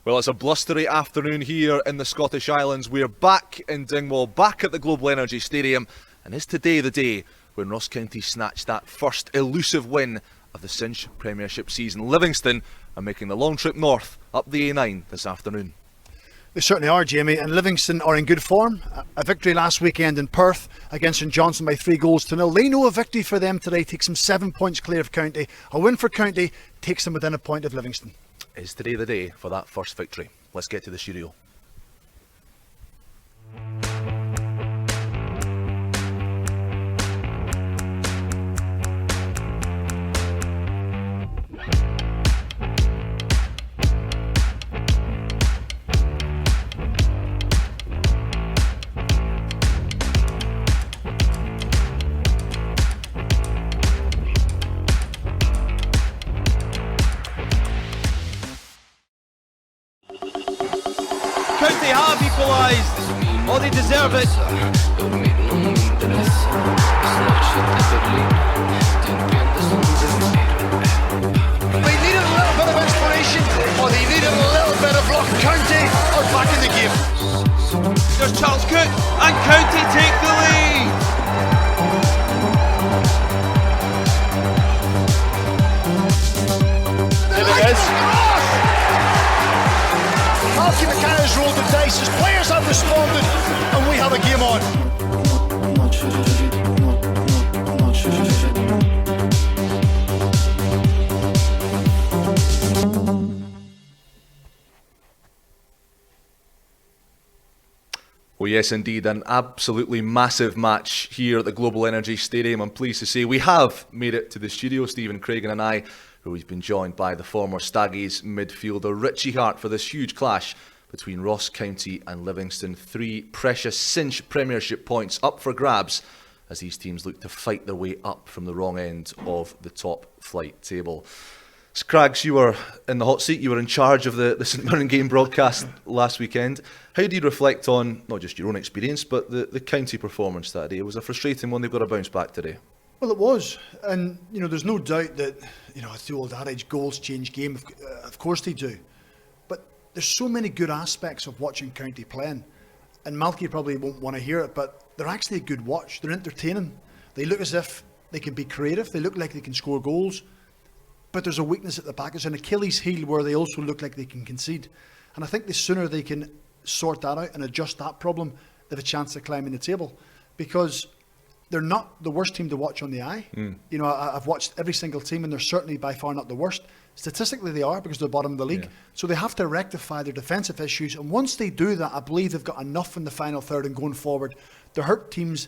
Well, it's a blustery afternoon here in the Scottish Islands. We're back in Dingwall, back at the Global Energy Stadium, and is today the day when Ross County snatched that first elusive win of the Cinch Premiership season. Livingston are making the long trip north up the A9 this afternoon. They certainly are, Jamie, and Livingston are in good form. A victory last weekend in Perth against St Johnstone by 3-0. They know a victory for them today takes them 7 points clear of County. A win for County takes them within a point of Livingston. Is today the day for that first victory? Let's get to the studio. County have equalised. Oh, they deserve it. They needed a little bit of inspiration, or they needed a little bit of luck. County are back in the game. There's Charles Cook, and County take the lead. There it is. Malky McCann's rolled the dice, his players have responded, and we have a game on. Well, yes, indeed, an absolutely massive match here at the Global Energy Stadium. I'm pleased to say we have made it to the studio, Stephen Craigan and I, who we've been joined by the former Staggies midfielder Richie Hart for this huge clash between Ross County and Livingston. 3 precious Cinch Premiership points up for grabs as these teams look to fight their way up from the wrong end of the top flight table. Scraggs, you were in the hot seat, you were in charge of the St Mirren game broadcast last weekend. How do you reflect on not just your own experience but the county performance that day? It was a frustrating one. They've got to bounce back today. Well, it was, and there's no doubt that it's the old adage, goals change game. Of course they do, but there's so many good aspects of watching County playing, and Malky probably won't want to hear it, but they're actually a good watch. They're entertaining. They look as if they can be creative. They look like they can score goals, but there's a weakness at the back. There's an Achilles heel where they also look like they can concede, and I think the sooner they can sort that out and adjust that problem, they have a chance of climbing the table, because they're not the worst team to watch on the eye. I've watched every single team, and they're certainly by far not the worst. Statistically, they are, because they're bottom of the league. Yeah. So they have to rectify their defensive issues. And once they do that, I believe they've got enough in the final third and going forward to hurt teams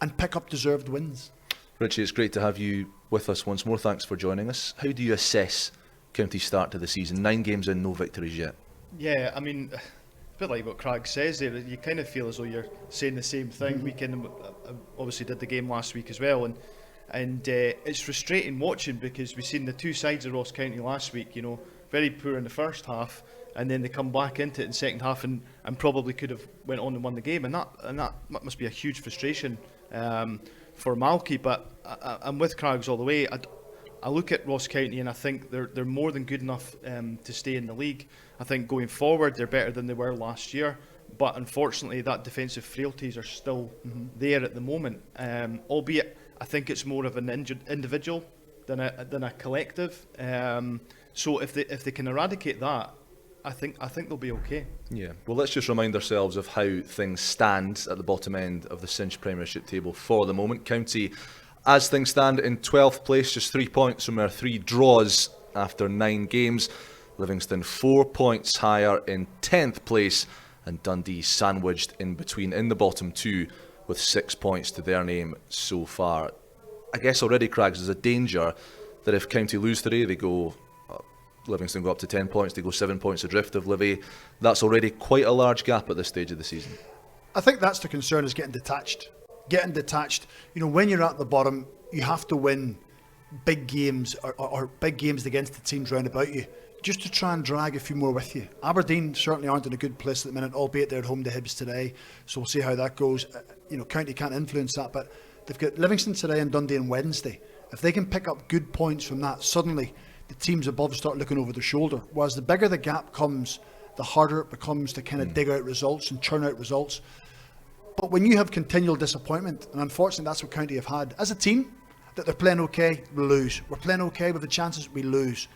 and pick up deserved wins. Richie, it's great to have you with us once more. Thanks for joining us. How do you assess County's start to the season? 9 games in, no victories yet. Yeah, I mean, a bit like what Craigan says there, you kind of feel as though you're saying the same thing. We obviously did the game last week as well, and it's frustrating watching, because we've seen the two sides of Ross County last week, very poor in the first half, and then they come back into it in the second half and probably could have went on and won the game, and that must be a huge frustration for Malky. But I'm with Craigs all the way. I look at Ross County and I think they're more than good enough to stay in the league. I think going forward they're better than they were last year, but unfortunately that defensive frailties are still there at the moment. Albeit I think it's more of an individual than a collective. So if they can eradicate that, I think they'll be okay. Yeah. Well, let's just remind ourselves of how things stand at the bottom end of the Cinch Premiership table for the moment. County, as things stand, in 12th place, just 3 points from their 3 draws after 9 games. Livingston 4 points higher in 10th place, and Dundee sandwiched in between in the bottom 2 with 6 points to their name so far. I guess already, Craigs, there's a danger that if County lose today, they go, Livingston go up to 10 points, they go 7 points adrift of Livy. That's already quite a large gap at this stage of the season. I think that's the concern, is getting detached. When you're at the bottom, you have to win big games or big games against the teams round about you, just to try and drag a few more with you. Aberdeen certainly aren't in a good place at the minute, albeit they're at home to Hibs today, so we'll see how that goes. County can't influence that, but they've got Livingston today and Dundee on Wednesday. If they can pick up good points from that, suddenly the teams above start looking over their shoulder, whereas the bigger the gap comes the harder it becomes to kind of dig out results and churn out results. But when you have continual disappointment, and unfortunately that's what County have had, as a team, that they're playing okay, we lose. We're playing okay with the chances, we lose.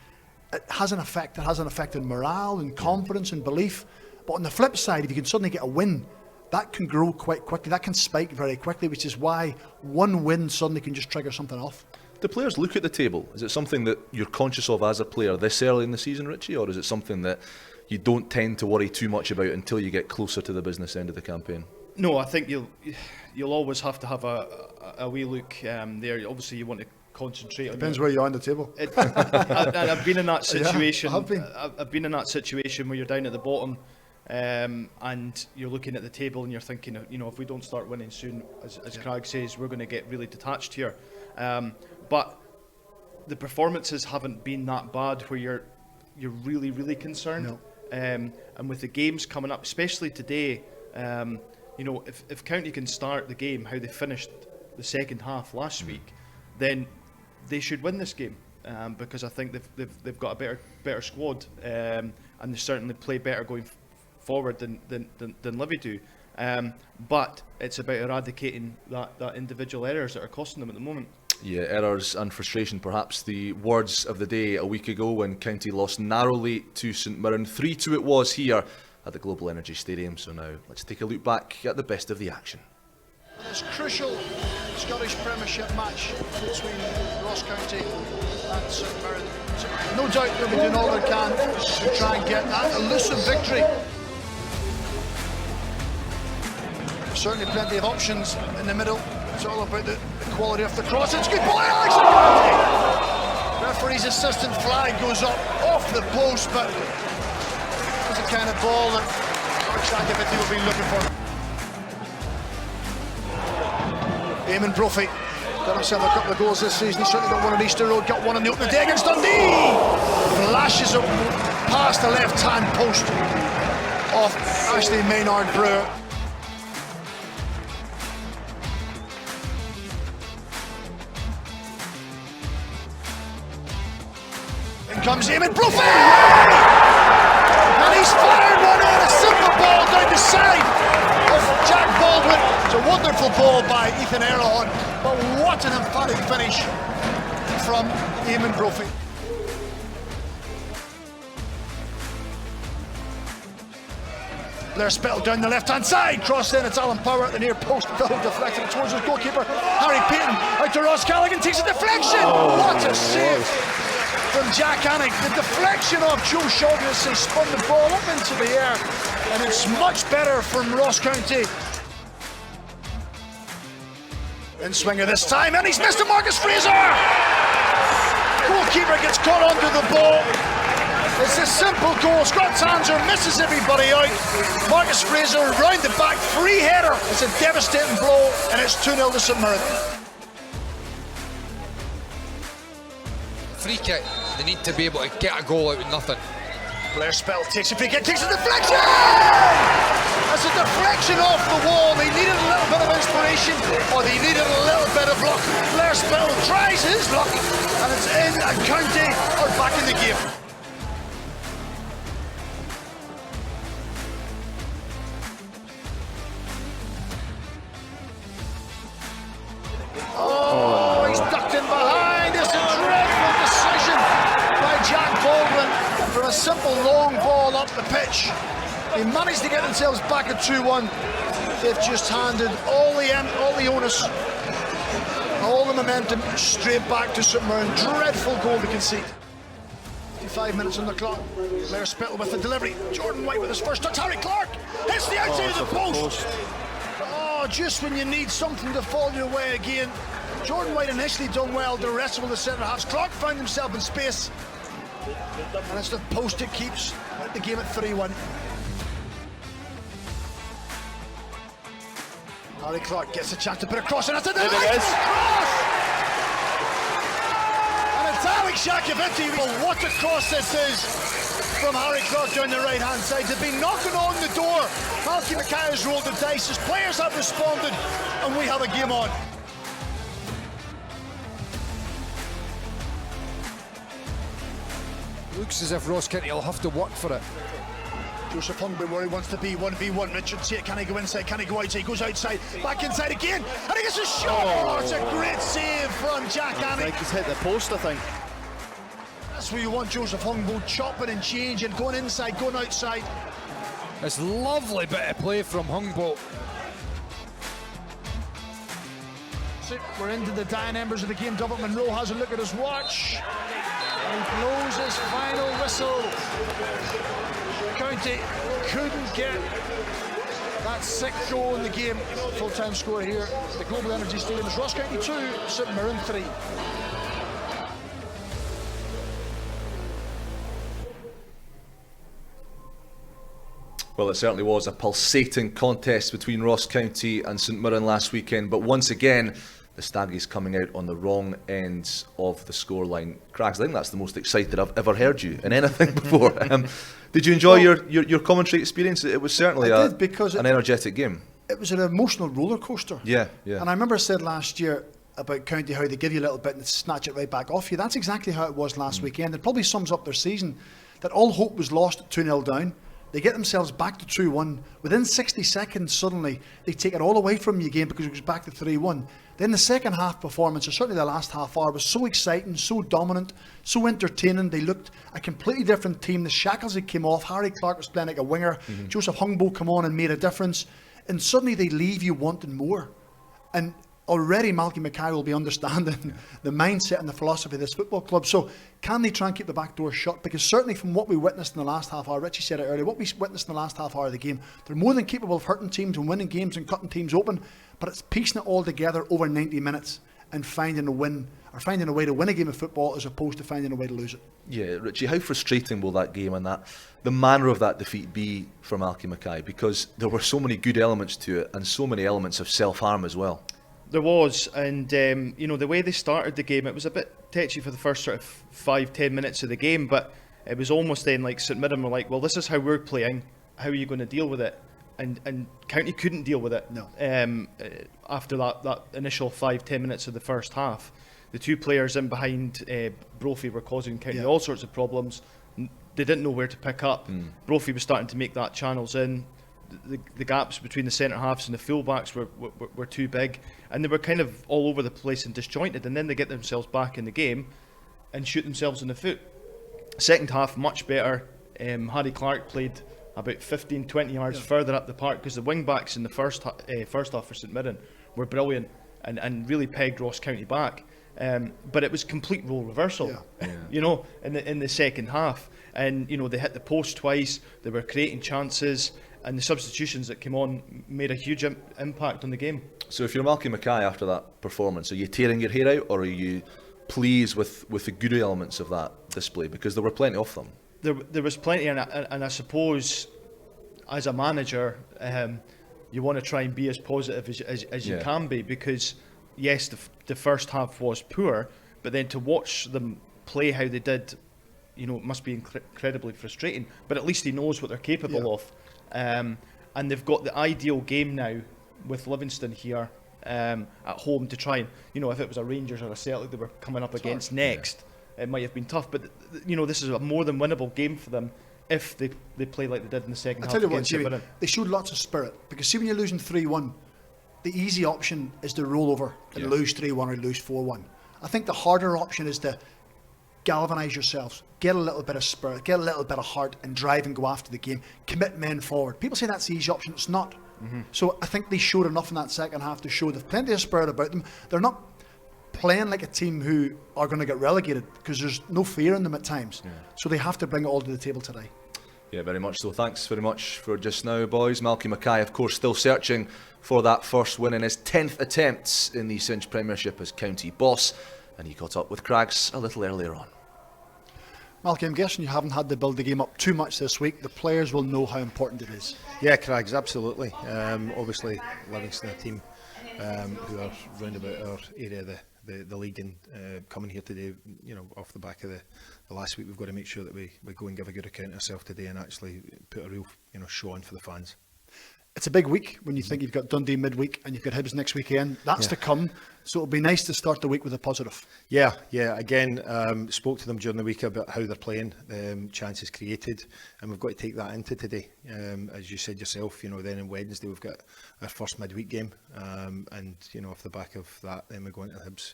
It has an effect. It has an effect on morale and confidence and belief. But on the flip side, if you can suddenly get a win, that can grow quite quickly. That can spike very quickly, which is why one win suddenly can just trigger something off. Do players look at the table? Is it something that you're conscious of as a player this early in the season, Richie, or is it something that you don't tend to worry too much about until you get closer to the business end of the campaign? No, I think you'll always have to have a wee look there. Obviously, you want to concentrate. Depends where you are on the table. I've been in that situation. Yeah, I've been in that situation where you're down at the bottom, and you're looking at the table and you're thinking, if we don't start winning soon, as Craig says, we're going to get really detached here. But the performances haven't been that bad where you're really, really concerned. No. And with the games coming up, especially today, if County can start the game how they finished the second half last week, then they should win this game, because I think they've got a better squad, and they certainly play better going forward than Livy do. But it's about eradicating that individual errors that are costing them at the moment. Yeah, errors and frustration, perhaps the words of the day a week ago when County lost narrowly to St Mirren. 3-2 it was here at the Global Energy Stadium. So now let's take a look back at the best of the action. This crucial Scottish Premiership match between Ross County and St Mirren. No doubt they'll be doing all they can to try and get that elusive victory. Certainly plenty of options in the middle. It's all about the quality of the cross. It's good ball, Alex McCarthy! Referee's assistant flag goes up off the post, but it's the kind of ball that Alex McCarthy will be looking for. Eamon Brophy got himself a couple of goals this season. He certainly got one on Easter Road, got one on the opening day against Dundee. Flashes it past the left-hand post of Ashley Maynard Brewer. In comes Eamon Brophy! And he's fired one in, a simple ball down the side of Jack Baldwin. It's a wonderful ball by Ethan Erlehon, but what an emphatic finish from Eamon Brophy. Blair Spittle down the left-hand side, cross in, it's Alan Power at the near post, deflected it towards his goalkeeper, Harry Payton, out to Ross Callaghan, takes a deflection! What a save from Jack Annick. The deflection of Joe Shaughnessy spun the ball up into the air, and it's much better from Ross County. In swinger this time, and he's missed it, Marcus Fraser! Goalkeeper gets caught onto the ball. It's a simple goal. Scott Tanzer misses everybody out. Marcus Fraser round the back, free header. It's a devastating blow, and it's 2-0 to St Mirren. Free kick, they need to be able to get a goal out of nothing. Blair Spittle takes a free kick, takes a deflection! That's a deflection off the wall. They needed a little bit of inspiration, or they needed a little bit of luck. Blair Spittle tries his luck, and it's in, and County are back in the game. Oh, he's ducked in behind. It's a dreadful decision by Jack Baldwin from a simple long ball up the pitch. They managed to get themselves back at 2-1. They've just handed all the onus, all the momentum straight back to St Mirren. Dreadful goal to concede. 55 minutes on the clock. Blair Spittle with the delivery. Jordan White with his first touch. Harry Clark hits the outside of the post. Oh, just when you need something to fall your way again. Jordan White initially done well, the rest of the centre halves. Clark found himself in space, and it's the post that keeps the game at 3-1. Harry Clark gets a chance to put a cross, and that's a delightful cross! And it's Alex Jakoviti. Well, what a cross this is from Harry Clark down the right-hand side. They've been knocking on the door. Malky Mackay has rolled the dice. His players have responded, and we have a game on. Looks as if Ross County will have to work for it. Joseph Hungbo where he wants to be, 1v1. Richard Tate, can he go inside? Can he go outside? He goes outside, back inside again, and he gets a shot! Oh, it's a great save from Jack I Annie. think he's hit the post, I think. That's where you want Joseph Hungbo, chopping and changing, going inside, going outside. It's lovely bit of play from Hungbo. We're into the dying embers of the game. Double Monroe has a look at his watch and he blows his final whistle. County couldn't get that sixth goal in the game. Full-time score here at the Global Energy Stadium is Ross County 2, St Mirren 3. Well, it certainly was a pulsating contest between Ross County and St Mirren last weekend, but once again, the Staggies coming out on the wrong ends of the scoreline. Craigs, I think that's the most excited I've ever heard you in anything before. Did you enjoy your commentary experience? It was certainly an energetic game. It was an emotional roller coaster. Yeah. And I remember I said last year about County how they give you a little bit and snatch it right back off you. That's exactly how it was last weekend. It probably sums up their season, that all hope was lost at 2-0 down. They get themselves back to 2-1. Within 60 seconds, suddenly, they take it all away from you again because it was back to 3-1. Then the second half performance, or certainly the last half hour, was so exciting, so dominant, so entertaining. They looked a completely different team. The shackles had came off. Harry Clark was playing like a winger. Joseph Hungbo come on and made a difference. And suddenly they leave you wanting more. And already Malky Mackay will be understanding the mindset and the philosophy of this football club. So can they try and keep the back door shut? Because certainly from what we witnessed in the last half hour, Richie said it earlier, what we witnessed in the last half hour of the game, they're more than capable of hurting teams and winning games and cutting teams open, but it's piecing it all together over 90 minutes and finding a win, or finding a way to win a game of football as opposed to finding a way to lose it. Yeah, Richie, how frustrating will that game and the manner of that defeat be for Malky Mackay? Because there were so many good elements to it and so many elements of self-harm as well. There was, and the way they started the game, it was a bit tetchy for the first sort of 5-10 minutes of the game, but it was almost then like St Mirren were like, well, this is how we're playing, how are you going to deal with it? And County couldn't deal with it. No. After that initial 5-10 minutes of the first half. The two players in behind Brophy were causing County all sorts of problems. They didn't know where to pick up. Brophy was starting to make that channels in. The gaps between the centre halves and the full-backs were too big, and they were kind of all over the place and disjointed, and then they get themselves back in the game and shoot themselves in the foot. Second half, much better. Harry Clark played about 15-20 yards further up the park because the wing-backs in the first half for St Mirren were brilliant and really pegged Ross County back. But it was complete role reversal, in the second half. And, they hit the post twice, they were creating chances, and the substitutions that came on made a huge impact on the game. So if you're Malky Mackay after that performance, are you tearing your hair out, or are you pleased with the good elements of that display? Because there were plenty of them. There was plenty, and I suppose as a manager, you want to try and be as positive as you can be, because yes, the first half was poor, but then to watch them play how they did, it must be incredibly frustrating. But at least he knows what they're capable of. And they've got the ideal game now with Livingston here at home to try and, if it was a Rangers or a Celtic they were coming up against next, it might have been tough. But, this is a more than winnable game for them if they play like they did in the second half. I tell you what, against Jimmy, they showed lots of spirit. Because see, when you're losing 3-1, the easy option is to roll over and lose 3-1 or lose 4-1. I think the harder option is to galvanise yourselves, get a little bit of spirit, get a little bit of heart, and drive and go after the game. Commit men forward. People say that's the easy option. It's not. So I think they showed enough in that second half to show they've plenty of spirit about them. They're not playing like a team who are going to get relegated because there's no fear in them at times. So they have to bring it all to the table today. Yeah, very much so. Thanks very much for just now, boys. Malky Mackay, of course, still searching for that first win in his 10th attempts in the Cinch Premiership as county boss, and he caught up with Craigs a little earlier on. Malky, I'm guessing you haven't had to build the game up too much this week. The players will know how important it is. Yeah, Craigs, absolutely. Obviously, Livingston, a team who are round about our area of the league, and coming here today, off the back of the last week, we've got to make sure that we go and give a good account of ourselves today and actually put a real show on for the fans. It's a big week when you think you've got Dundee midweek and you've got Hibs next weekend. That's to come. So it'll be nice to start the week with a positive. Yeah. Again, spoke to them during the week about how they're playing, chances created, and we've got to take that into today. As you said yourself, then on Wednesday we've got our first midweek game, and off the back of that, then we're going to Hibs,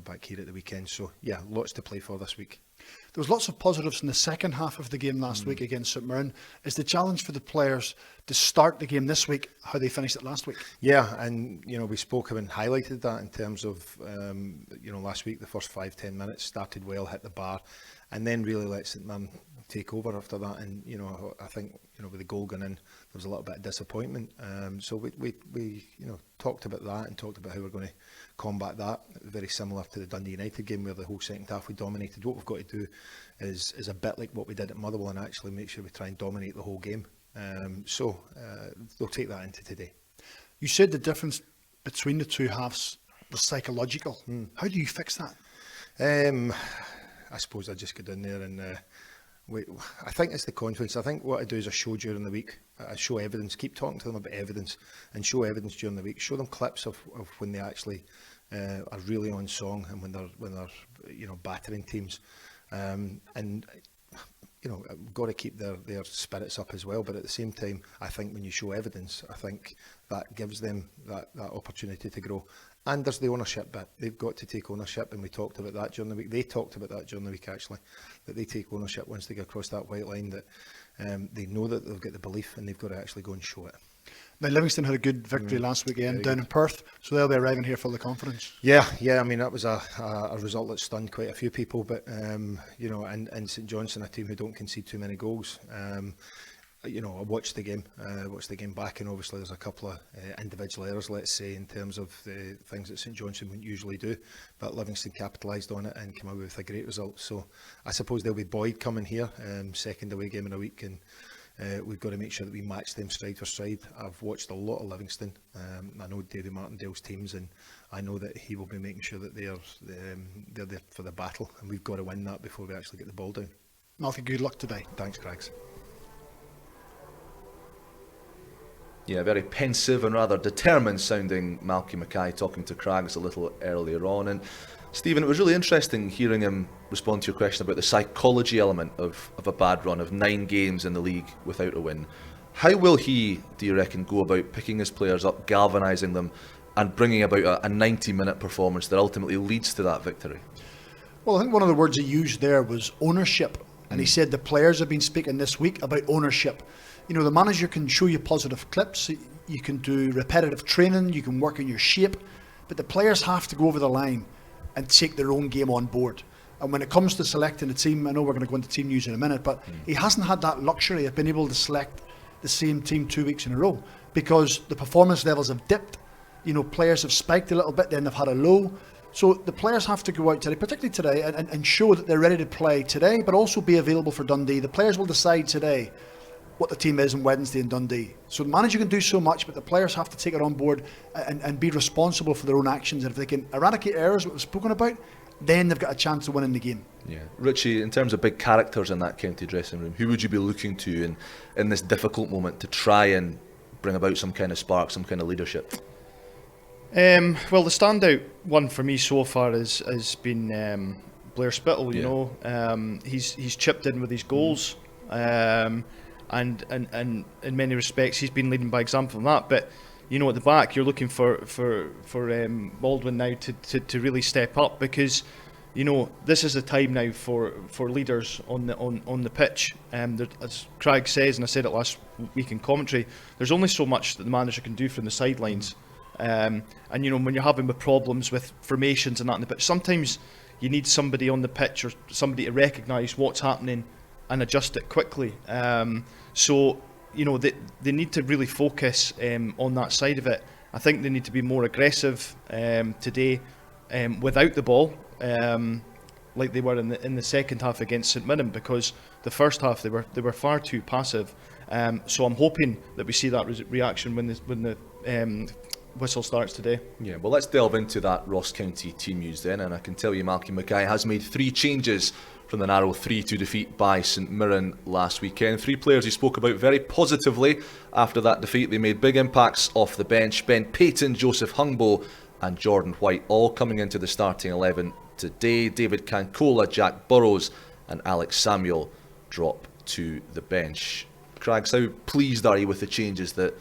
back here at the weekend. So yeah, lots to play for this week. There was lots of positives in the second half of the game last week against St Mirren. Is the challenge for the players to start the game this week how they finished it last week? Yeah, and we spoke and highlighted that in terms of last week the first 5-10 minutes started well, hit the bar, and then really let St Mirren take over after that. And I think with the goal going in, there was a little bit of disappointment. So we talked about that and talked about how we're going to combat that. Very similar to the Dundee United game where the whole second half we dominated. What we've got to do is a bit like what we did at Motherwell and actually make sure we try and dominate the whole game. So they'll take that into today. You said the difference between the two halves was psychological. How do you fix that? I suppose I just go down there and I think it's the confidence. I think what I do is I show during the week. I show evidence. Keep talking to them about evidence and show evidence during the week. Show them clips of when they actually are really on song and when they're battering teams. And I've got to keep their spirits up as well. But at the same time, I think when you show evidence, I think that gives them that opportunity to grow. And there's the ownership bit. They've got to take ownership, and we talked about that during the week. They talked about that during the week, actually, that they take ownership once they get across that white line, that they know that they've got the belief and they've got to actually go and show it. Now, Livingston had a good victory last weekend down in Perth, so they'll be arriving here full of confidence. Yeah. I mean, that was a result that stunned quite a few people, but, and St Johnstone, a team who don't concede too many goals. I watched the game back, and obviously there's a couple of individual errors, let's say, in terms of the things that St Johnstone wouldn't usually do, but Livingston capitalised on it and came out with a great result. So I suppose there'll be Boyd coming here, second away game in a week, and we've got to make sure that we match them stride for stride. I've watched a lot of Livingston. I know David Martindale's teams, and I know that he will be making sure that they're there for the battle, and we've got to win that before we actually get the ball down. Malky, good luck today. Thanks, Craigs. Yeah, very pensive and rather determined sounding Malky Mackay talking to Craigs a little earlier on. And Stephen, it was really interesting hearing him respond to your question about the psychology element of a bad run of 9 games in the league without a win. How will he, do you reckon, go about picking his players up, galvanising them and bringing about a 90-minute performance that ultimately leads to that victory? Well, I think one of the words he used there was ownership. And he said the players have been speaking this week about ownership. The manager can show you positive clips, you can do repetitive training, you can work on your shape, but the players have to go over the line and take their own game on board. And when it comes to selecting a team, I know we're going to go into team news in a minute, but he hasn't had that luxury of being able to select the same team 2 weeks in a row because the performance levels have dipped. Players have spiked a little bit, then they've had a low. So the players have to go out today, particularly today, and show that they're ready to play today, but also be available for Dundee. The players will decide today what the team is on Wednesday in Dundee. So the manager can do so much, but the players have to take it on board and be responsible for their own actions. And if they can eradicate errors, what we've spoken about, then they've got a chance to win in the game. Yeah, Richie, in terms of big characters in that county dressing room, who would you be looking to in this difficult moment to try and bring about some kind of spark, some kind of leadership? Well, the standout one for me so far has been Blair Spittle. He's chipped in with his goals. And in many respects, he's been leading by example in that. But at the back, you're looking for Baldwin now to really step up because this is the time now for leaders on the pitch. As Craig says, and I said it last week in commentary, there's only so much that the manager can do from the sidelines. And when you're having problems with formations and that on the pitch, sometimes you need somebody on the pitch or somebody to recognise what's happening and adjust it quickly. So they need to really focus on that side of it. I think they need to be more aggressive today without the ball, like they were in the second half against St Mirren, because the first half they were far too passive. So I'm hoping that we see that reaction when the whistle starts today. Yeah, well, let's delve into that Ross County team news then, and I can tell you Malky Mackay has made 3 changes from the narrow 3-2 defeat by St Mirren last weekend. 3 players he spoke about very positively after that defeat. They made big impacts off the bench. Ben Payton, Joseph Hungbo and Jordan White all coming into the starting 11 today. David Cancola, Jack Burrows and Alex Samuel drop to the bench. Craigs, how pleased are you with the changes that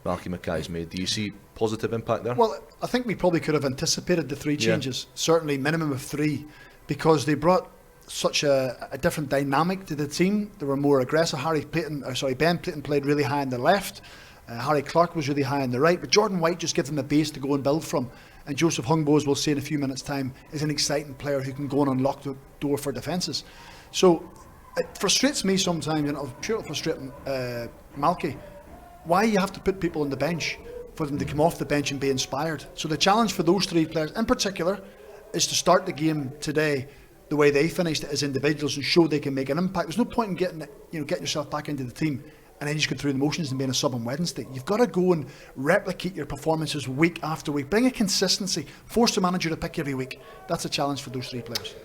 Malky Mackay's made? Do you see positive impact there? Well, I think we probably could have anticipated the 3 changes, certainly minimum of 3, because they brought such a different dynamic to the team. They were more aggressive. Ben Payton played really high on the left. Harry Clark was really high on the right, but Jordan White just gives them a base to go and build from. And Joseph Hungbo, as we'll see in a few minutes' time, is an exciting player who can go and unlock the door for defences. So it frustrates me sometimes, and I'm sure it'll frustrate Malky, why you have to put people on the bench for them to come off the bench and be inspired. So the challenge for those 3 players in particular is to start the game today the way they finished it as individuals and show they can make an impact. There's no point in getting yourself back into the team and then you just go through the motions and being a sub on Wednesday. You've got to go and replicate your performances week after week. Bring a consistency. Force the manager to pick every week. That's a challenge for those 3 players.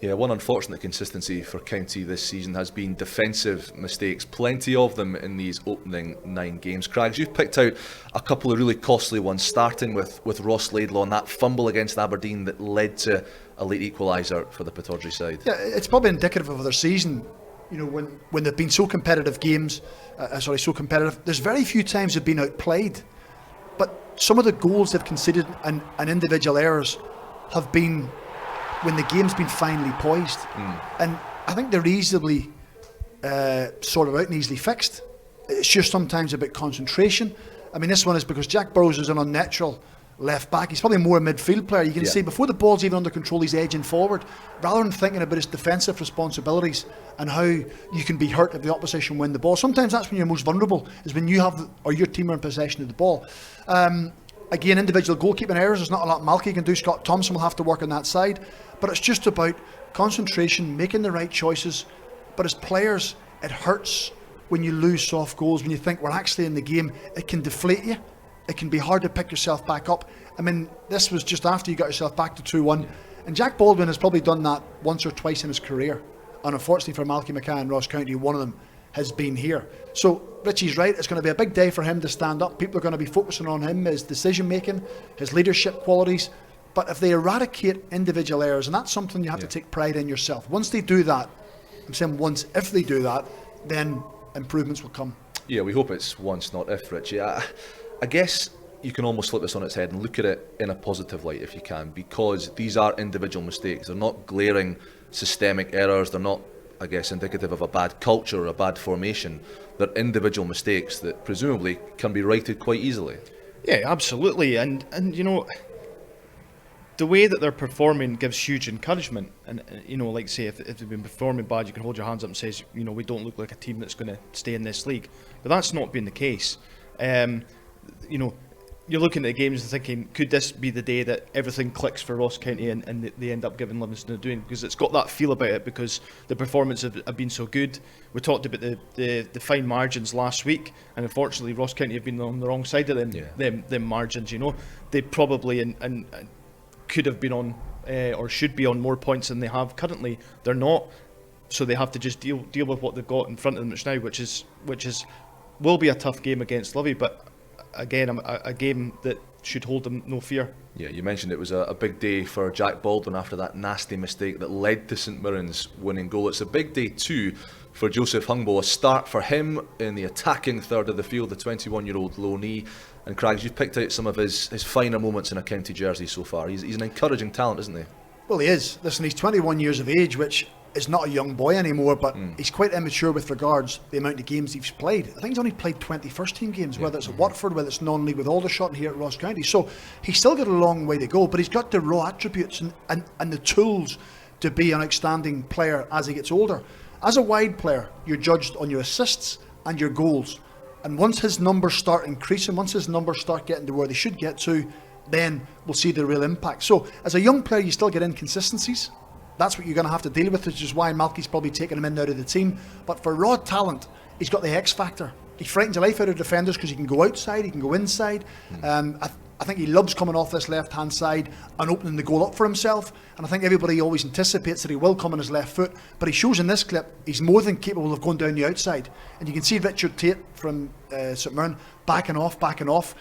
Yeah, one unfortunate consistency for County this season has been defensive mistakes. Plenty of them in these opening 9 games. Craigs, you've picked out a couple of really costly ones, starting with Ross Laidlaw and that fumble against Aberdeen that led to a late equaliser for the Pittodrie side. Yeah, it's probably indicative of their season. You know, when they've been so competitive games, so competitive, there's very few times they've been outplayed. But some of the goals they've conceded and individual errors have been when the game's been finely poised. And I think they're easily sorted out and easily fixed. It's just sometimes about concentration. I mean, this one is because Jack Burrows is an unnatural left back. He's probably more a midfield player. You can see before the ball's even under control, he's edging forward rather than thinking about his defensive responsibilities and how you can be hurt if the opposition win the ball. Sometimes that's when you're most vulnerable, is when you have or your team are in possession of the ball. Again, individual goalkeeping errors, there's not a lot Malky can do. Scott Thompson will have to work on that side, but it's just about concentration, making the right choices. But as players, it hurts when you lose soft goals, when you think we're actually in the game. It can deflate you. It can be hard to pick yourself back up. I mean, this was just after you got yourself back to 2-1. And Jack Baldwin has probably done that once or twice in his career. And unfortunately for Malky Mackay and Ross County, one of them has been here. So Richie's right, it's going to be a big day for him to stand up. People are going to be focusing on him, his decision making, his leadership qualities. But if they eradicate individual errors, and that's something you have to take pride in yourself. Once they do that, I'm saying once, if they do that, then improvements will come. Yeah, we hope it's once, not if, Richie. I guess you can almost flip this on its head and look at it in a positive light if you can, because these are individual mistakes. They're not glaring systemic errors. They're not, I guess, indicative of a bad culture or a bad formation. They're individual mistakes that presumably can be righted quite easily. Yeah, absolutely. And you know, the way that they're performing gives huge encouragement. And you know, like say, if they've been performing bad, you can hold your hands up and say, you know, we don't look like a team that's going to stay in this league. But that's not been the case. You know, you're looking at the games and thinking, could this be the day that everything clicks for Ross County and they end up giving Livingston a doing? Because it's got that feel about it, because the performances have been so good. We talked about the fine margins last week, and unfortunately Ross County have been on the wrong side of them margins. You know, they probably and could have been on or should be on more points than they have currently. They're not, so they have to just deal with what they've got in front of them now, which is will be a tough game against Livy, but again, a game that should hold them no fear. Yeah, you mentioned it was a big day for Jack Baldwin after that nasty mistake that led to St Mirren's winning goal. It's a big day too for Joseph Hungbo, a start for him in the attacking third of the field, the 21-year-old loanee. And Craigs, you've picked out some of his finer moments in a county jersey so far. He's an encouraging talent, isn't he? Well, he is. Listen, he's 21 years of age, which is not a young boy anymore, but he's quite immature with regards to the amount of games he's played. I think he's only played 20 first team games, whether it's at Watford, whether it's non-league with Aldershot and here at Ross County. So he's still got a long way to go, but he's got the raw attributes and the tools to be an outstanding player as he gets older. As a wide player, you're judged on your assists and your goals. And once his numbers start increasing, once his numbers start getting to where they should get to, then we'll see the real impact. So as a young player, you still get inconsistencies. That's what you're going to have to deal with, which is why Malky's probably taking him in and out of the team. But for raw talent, he's got the X factor. He frightens the life out of defenders because he can go outside, he can go inside. I think he loves coming off this left-hand side and opening the goal up for himself. And I think everybody always anticipates that he will come on his left foot. But he shows in this clip he's more than capable of going down the outside. And you can see Richard Tate from St Mirren backing off.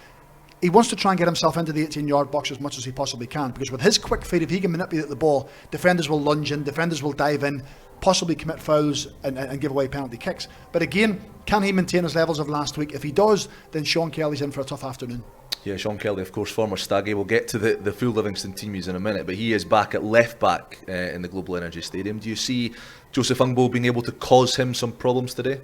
He wants to try and get himself into the 18-yard box as much as he possibly can, because with his quick feet, if he can manipulate the ball, defenders will lunge in, defenders will dive in, possibly commit fouls and give away penalty kicks. But again, can he maintain his levels of last week? If he does, then Sean Kelly's in for a tough afternoon. Yeah, Sean Kelly, of course, former Staggy. We'll get to the full Livingston team use in a minute, but he is back at left back in the Global Energy Stadium. Do you see Joseph Ungbo being able to cause him some problems today?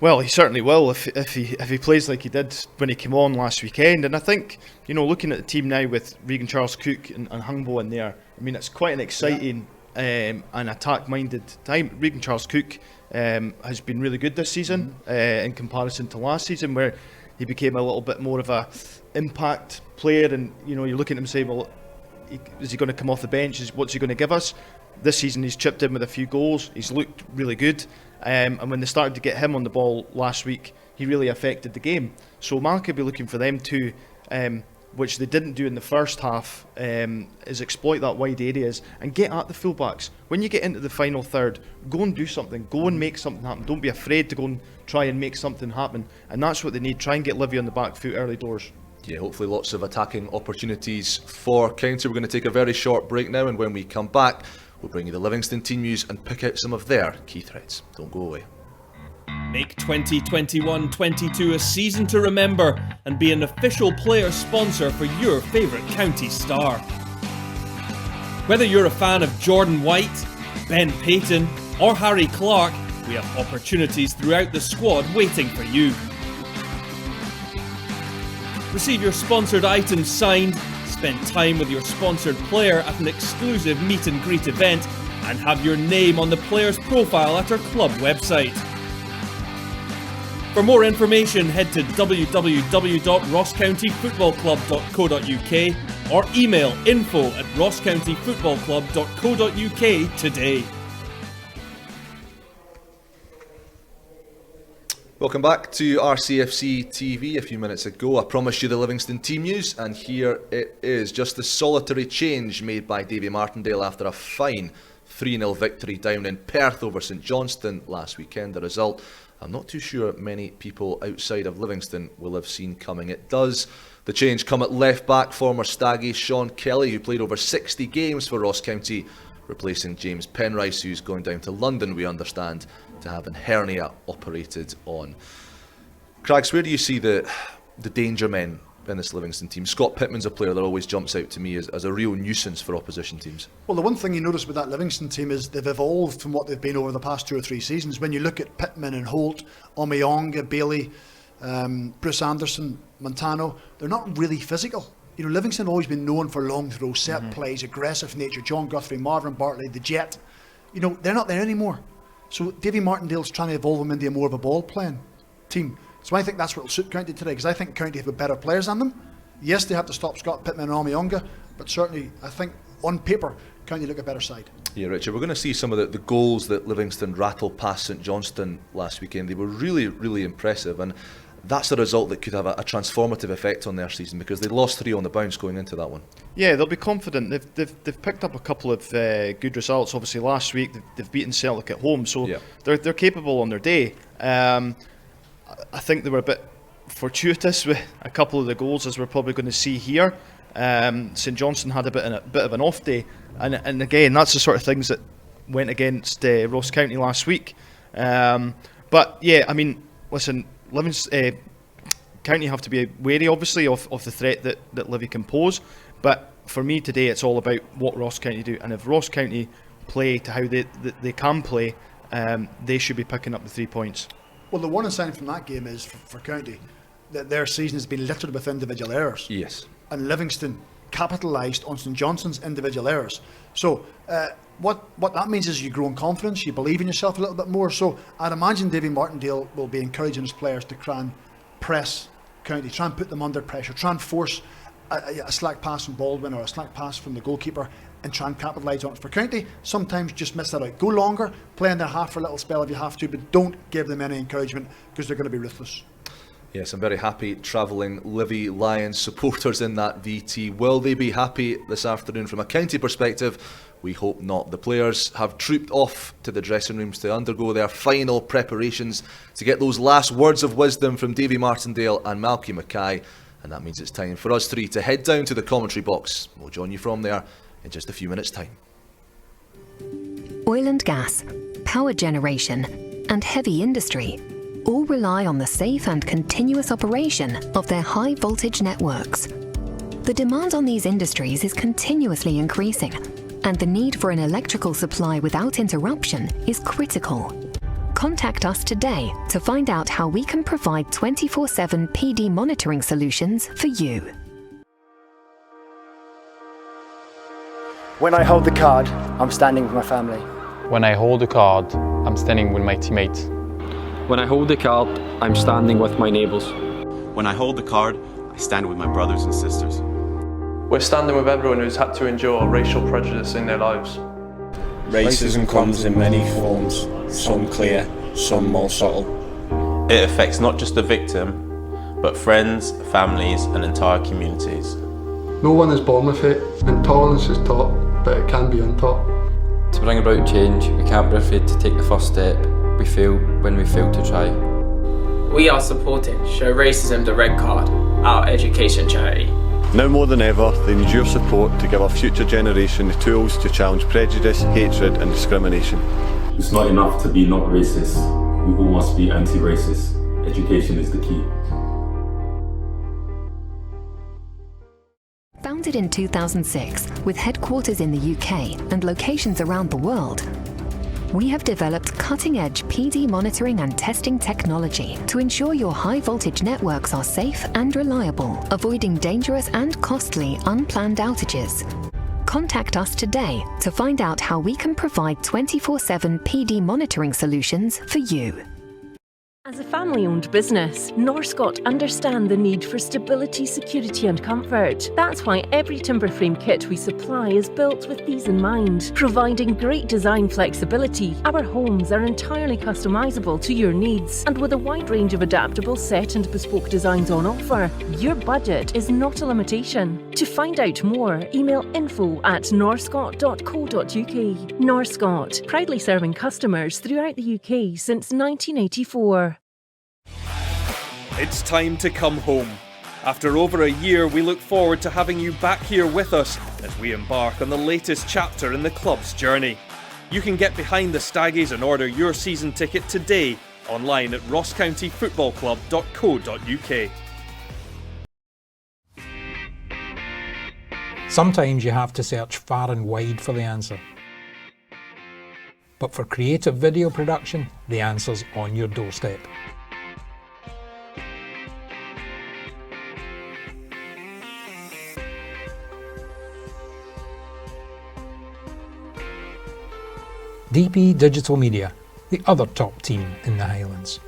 Well, he certainly will if he plays like he did when he came on last weekend. And I think, looking at the team now with Regan Charles-Cook and Hungbo in there, I mean, it's quite an exciting and attack-minded time. Regan Charles-Cook has been really good this season in comparison to last season, where he became a little bit more of a impact player. And you're looking at him saying, well, is he going to come off the bench? What's he going to give us? This season he's chipped in with a few goals. He's looked really good. And when they started to get him on the ball last week, he really affected the game. So Mark will be looking for them to, which they didn't do in the first half, is exploit that wide areas and get at the fullbacks. When you get into the final third, go and do something. Go and make something happen. Don't be afraid to go and try and make something happen. And that's what they need. Try and get Livy on the back foot early doors. Yeah, hopefully lots of attacking opportunities for County. We're going to take a very short break now, and when we come back, we'll bring you the Livingston team news and pick out some of their key threads. Don't go away. Make 2021-22 a season to remember and be an official player sponsor for your favourite county star. Whether you're a fan of Jordan White, Ben Payton or Harry Clark, we have opportunities throughout the squad waiting for you. Receive your sponsored items signed, spend time with your sponsored player at an exclusive meet and greet event, and have your name on the player's profile at our club website. For more information, head to www.rosscountyfootballclub.co.uk or email info@rosscountyfootballclub.co.uk today. Welcome back to RCFC TV. A few minutes ago I promised you the Livingston team news, and here it is. Just the solitary change made by Davy Martindale after a fine 3-0 victory down in Perth over St Johnstone last weekend. The result I'm not too sure many people outside of Livingston will have seen coming. It does. The change come at left back. Former Staggies Sean Kelly, who played over 60 games for Ross County, replacing James Penrice, who's going down to London, we understand, to have a hernia operated on. Craigs, where do you see the danger men in this Livingston team? Scott Pittman's a player that always jumps out to me as a real nuisance for opposition teams. Well, the one thing you notice with that Livingston team is they've evolved from what they've been over the past 2 or 3 seasons. When you look at Pittman and Holt, Omiyonga, Bailey, Bruce Anderson, Montano, they're not really physical. Livingston have always been known for long throws, set plays, aggressive nature. John Guthrie, Marvin Bartley, the Jet. They're not there anymore. So Davy Martindale's trying to evolve them into more of a ball-playing team. So I think that's what will suit County today, because I think County have better players than them. Yes, they have to stop Scott Pittman and Omiyonga, but certainly I think on paper County look a better side. Yeah, Richard, we're going to see some of the goals that Livingston rattled past St Johnstone last weekend. They were really, really impressive, and that's a result that could have a transformative effect on their season, because they lost 3 on the bounce going into that one. Yeah, they'll be confident. They've picked up a couple of good results. Obviously last week they've beaten Celtic at home, so they're capable on their day. I think they were a bit fortuitous with a couple of the goals, as we're probably going to see here. St Johnstone had a bit of an off day, and again, that's the sort of things that went against Ross County last week. But yeah, I mean, listen, County have to be wary, obviously, of the threat that Livy can pose. But for me today, it's all about what Ross County do, and if Ross County play to how they can play, they should be picking up the 3 points. Well, the warning sign from that game is for County that their season has been littered with individual errors. Yes. And Livingston capitalised on St Johnstone's individual errors. So what that means is you grow in confidence, you believe in yourself a little bit more. So I'd imagine Davy Martindale will be encouraging his players to try and press County, try and put them under pressure, try and force a slack pass from Baldwin or a slack pass from the goalkeeper, and try and capitalise on it. For County, sometimes just miss that out. Go longer, play in their half for a little spell if you have to, but don't give them any encouragement, because they're going to be ruthless. Yes, I'm very happy travelling Livy Lions supporters in that VT. Will they be happy this afternoon from a county perspective? We hope not. The players have trooped off to the dressing rooms to undergo their final preparations to get those last words of wisdom from Davy Martindale and Malky Mackay. And that means it's time for us three to head down to the commentary box. We'll join you from there in just a few minutes' time. Oil and gas, power generation, and heavy industry all rely on the safe and continuous operation of their high voltage networks. The demand on these industries is continuously increasing, and the need for an electrical supply without interruption is critical. Contact us today to find out how we can provide 24/7 PD monitoring solutions for you. When I hold the card, I'm standing with my family. When I hold the card, I'm standing with my teammates. When I hold the card, I'm standing with my neighbours. When I hold the card, I stand with my brothers and sisters. We're standing with everyone who's had to endure racial prejudice in their lives. Racism comes in many forms, some clear, some more subtle. It affects not just the victim, but friends, families, and entire communities. No one is born with it, and tolerance is taught, but it can be untaught. To bring about change, we can't be afraid to take the first step. We fail when we fail to try. We are supporting Show Racism the Red Card, our education charity. Now more than ever, they need your support to give our future generation the tools to challenge prejudice, hatred and discrimination. It's not enough to be not racist, we all must be anti-racist. Education is the key. Founded in 2006, with headquarters in the UK and locations around the world, we have developed cutting-edge PD monitoring and testing technology to ensure your high-voltage networks are safe and reliable, avoiding dangerous and costly unplanned outages. Contact us today to find out how we can provide 24/7 PD monitoring solutions for you. As a family-owned business, Norscot understand the need for stability, security and comfort. That's why every timber frame kit we supply is built with these in mind. Providing great design flexibility, our homes are entirely customisable to your needs. And with a wide range of adaptable set and bespoke designs on offer, your budget is not a limitation. To find out more, email info@norscot.co.uk. Norscot, proudly serving customers throughout the UK since 1984. It's time to come home. After over a year, we look forward to having you back here with us as we embark on the latest chapter in the club's journey. You can get behind the Staggies and order your season ticket today online at rosscountyfootballclub.co.uk. Sometimes you have to search far and wide for the answer. But for creative video production, the answer's on your doorstep. DP Digital Media, the other top team in the Highlands.